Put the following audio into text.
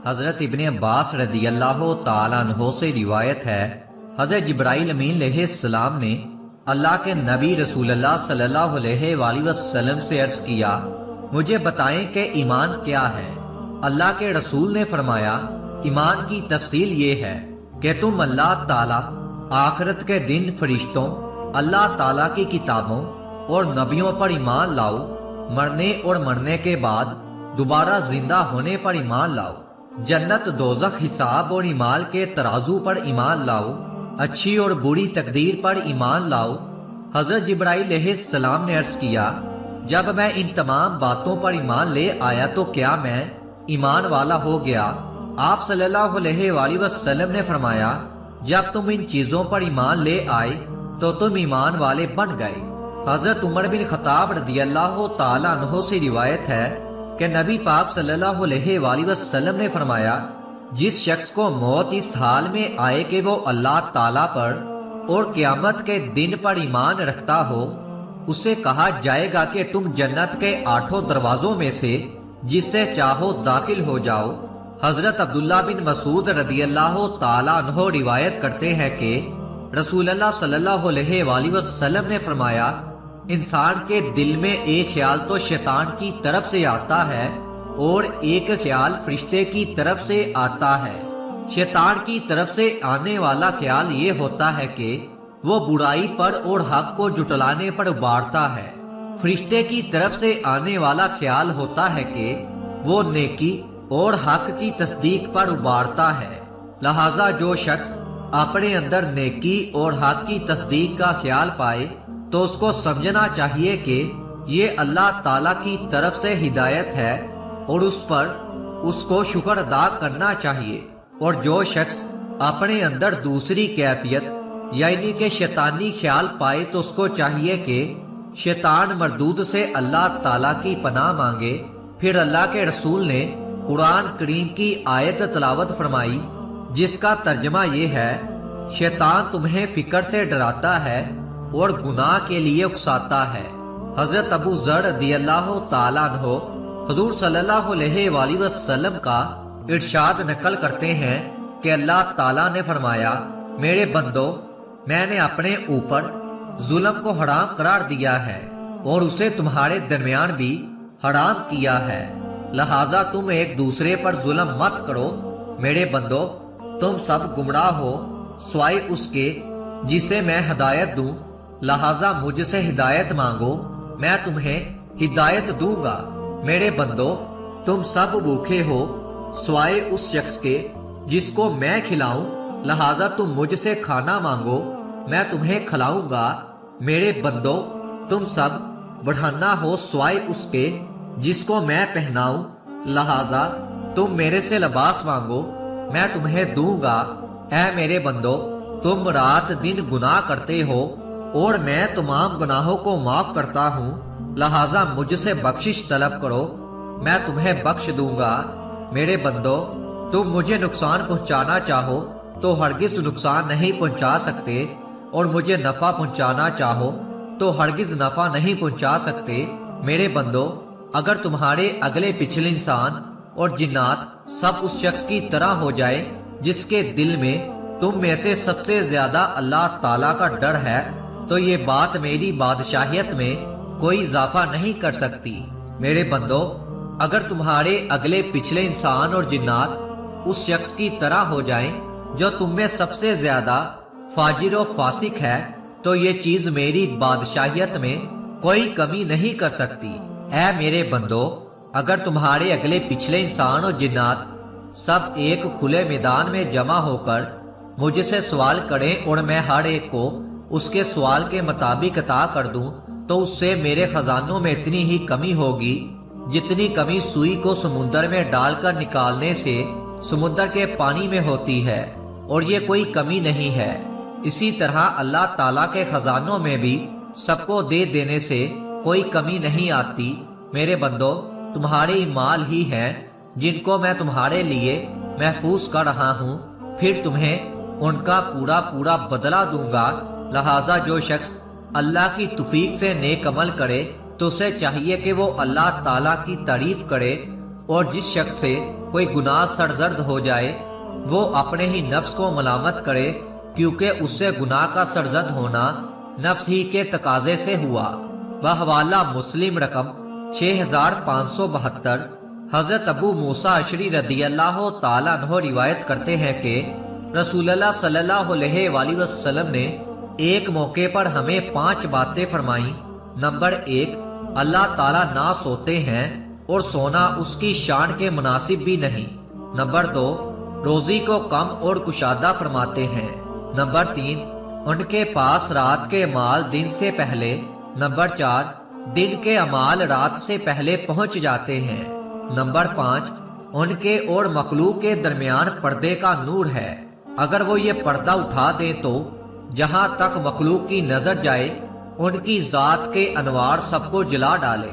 حضرت ابن عباس رضی اللہ تعالیٰ عنہ سے روایت ہے، حضرت جبرائیل امین علیہ السلام نے اللہ کے نبی رسول اللہ صلی اللہ علیہ وآلہ وسلم سے عرض کیا، مجھے بتائیں کہ ایمان کیا ہے؟ اللہ کے رسول نے فرمایا، ایمان کی تفصیل یہ ہے کہ تم اللہ تعالیٰ، آخرت کے دن، فرشتوں، اللہ تعالیٰ کی کتابوں اور نبیوں پر ایمان لاؤ، مرنے اور مرنے کے بعد دوبارہ زندہ ہونے پر ایمان لاؤ، جنت دوزخ، حساب اور اعمال کے ترازو پر ایمان لاؤ، اچھی اور بری تقدیر پر ایمان لاؤ۔ حضرت جبرائیل علیہ السلام نے عرض کیا، جب میں ان تمام باتوں پر ایمان لے آیا تو کیا میں ایمان والا ہو گیا؟ آپ صلی اللہ علیہ وآلہ وسلم نے فرمایا، جب تم ان چیزوں پر ایمان لے آئے تو تم ایمان والے بن گئے۔ حضرت عمر بن خطاب رضی اللہ تعالیٰ عنہ سے روایت ہے کہ نبی پاک صلی اللہ علیہ وآلہ وسلم نے فرمایا، جس شخص کو موت اس حال میں آئے کہ وہ اللہ تعالیٰ پر اور قیامت کے دن پر ایمان رکھتا ہو، اسے کہا جائے گا کہ تم جنت کے 8 دروازوں میں سے جس سے چاہو داخل ہو جاؤ۔ حضرت عبداللہ بن مسعود رضی اللہ تعالیٰ عنہ روایت کرتے ہیں کہ رسول اللہ صلی اللہ علیہ وآلہ وسلم نے فرمایا، انسان کے دل میں ایک خیال تو شیطان کی طرف سے آتا ہے اور ایک خیال فرشتے کی طرف سے آتا ہے۔ شیطان کی طرف سے آنے والا خیال یہ ہوتا ہے کہ وہ برائی پر اور حق کو جھٹلانے پر ابھارتا ہے۔ فرشتے کی طرف سے آنے والا خیال ہوتا ہے کہ وہ نیکی اور حق کی تصدیق پر ابھارتا ہے۔ لہذا جو شخص اپنے اندر نیکی اور حق کی تصدیق کا خیال پائے تو اس کو سمجھنا چاہیے کہ یہ اللہ تعالیٰ کی طرف سے ہدایت ہے اور اس پر اس کو شکر ادا کرنا چاہیے۔ اور جو شخص اپنے اندر دوسری کیفیت یعنی کہ شیطانی خیال پائے تو اس کو چاہیے کہ شیطان مردود سے اللہ تعالیٰ کی پناہ مانگے۔ پھر اللہ کے رسول نے قرآن کریم کی آیت تلاوت فرمائی جس کا ترجمہ یہ ہے، شیطان تمہیں فکر سے ڈراتا ہے اور گناہ کے لیے اکساتا ہے۔ حضرت ابو ذر رضی اللہ تعالیٰ عنہ حضور صلی اللہ علیہ وآلہ وسلم کا ارشاد نقل کرتے ہیں کہ اللہ تعالیٰ نے فرمایا، میرے بندو، میں نے اپنے اوپر ظلم کو حرام قرار دیا ہے اور اسے تمہارے درمیان بھی حرام کیا ہے، لہٰذا تم ایک دوسرے پر ظلم مت کرو۔ میرے بندو، تم سب گمراہ ہو سوائے اس کے جسے میں ہدایت دوں، لہٰذا مجھ سے ہدایت مانگو، میں تمہیں ہدایت دوں گا۔ میرے بندو، تم سب بھوکے ہو سوائے اس شخص کے جس کو میں کھلاؤں، لہٰذا تم مجھ سے کھانا مانگو، میں تمہیں کھلاؤں گا۔ میرے بندو، تم سب بڑھانا ہو سوائے اس کے جس کو میں پہناؤں، لہٰذا تم میرے سے لباس مانگو، میں تمہیں دوں گا۔ اے میرے بندو، تم رات دن گناہ کرتے ہو اور میں تمام گناہوں کو معاف کرتا ہوں، لہٰذا مجھ سے بخشش طلب کرو، میں تمہیں بخش دوں گا۔ میرے بندو، تم مجھے نقصان پہنچانا چاہو تو ہرگز نقصان نہیں پہنچا سکتے، اور مجھے نفع پہنچانا چاہو تو ہرگز نفع نہیں پہنچا سکتے۔ میرے بندو، اگر تمہارے اگلے پچھلے انسان اور جنات سب اس شخص کی طرح ہو جائے جس کے دل میں تم میں سے سب سے زیادہ اللہ تعالیٰ کا ڈر ہے، تو یہ بات میری بادشاہیت میں کوئی اضافہ نہیں کر سکتی۔ میرے بندو، اگر تمہارے اگلے پچھلے انسان اور جنات اس شخص کی طرح ہو جائیں جو تم میں سب سے زیادہ فاجر و فاسق ہے، تو یہ چیز میری بادشاہیت میں کوئی کمی نہیں کر سکتی۔ اے میرے بندو، اگر تمہارے اگلے پچھلے انسان اور جنات سب ایک کھلے میدان میں جمع ہو کر مجھ سے سوال کریں اور میں ہر ایک کو اس کے سوال کے مطابق عطا کر دوں، تو اس سے میرے خزانوں میں اتنی ہی کمی ہوگی جتنی کمی سوئی کو سمندر میں ڈال کر نکالنے سے سمندر کے پانی میں ہوتی ہے، اور یہ کوئی کمی نہیں ہے۔ اسی طرح اللہ تعالیٰ کے خزانوں میں بھی سب کو دے دینے سے کوئی کمی نہیں آتی۔ میرے بندو، تمہارے مال ہی ہیں جن کو میں تمہارے لیے محفوظ کر رہا ہوں، پھر تمہیں ان کا پورا پورا بدلہ دوں گا۔ لہٰذا جو شخص اللہ کی توفیق سے نیک عمل کرے تو اسے چاہیے کہ وہ اللہ تعالیٰ کی تعریف کرے اور جس شخص سے کوئی گناہ سرزد ہو جائے وہ اپنے ہی نفس کو ملامت کرے، کیونکہ اس سے گناہ کا سرزد ہونا نفس ہی کے تقاضے سے ہوا۔ بحوالہ مسلم رقم 6572۔ حضرت ابو موسیٰ اشعری رضی اللہ تعالیٰ عنہ روایت کرتے ہیں کہ رسول اللہ صلی اللہ علیہ وآلہ وسلم نے ایک موقع پر ہمیں 5 باتیں فرمائیں۔ نمبر 1، اللہ تعالیٰ نہ سوتے ہیں اور سونا اس کی شان کے مناسب بھی نہیں۔ نمبر 2، روزی کو کم اور کشادہ فرماتے ہیں۔ نمبر 3، ان کے پاس رات کے اعمال دن سے پہلے۔ نمبر 4، دن کے اعمال رات سے پہلے پہنچ جاتے ہیں۔ نمبر 5، ان کے اور مخلوق کے درمیان پردے کا نور ہے، اگر وہ یہ پردہ اٹھا دیں تو جہاں تک مخلوق کی نظر جائے ان کی ذات کے انوار سب کو جلا ڈالے۔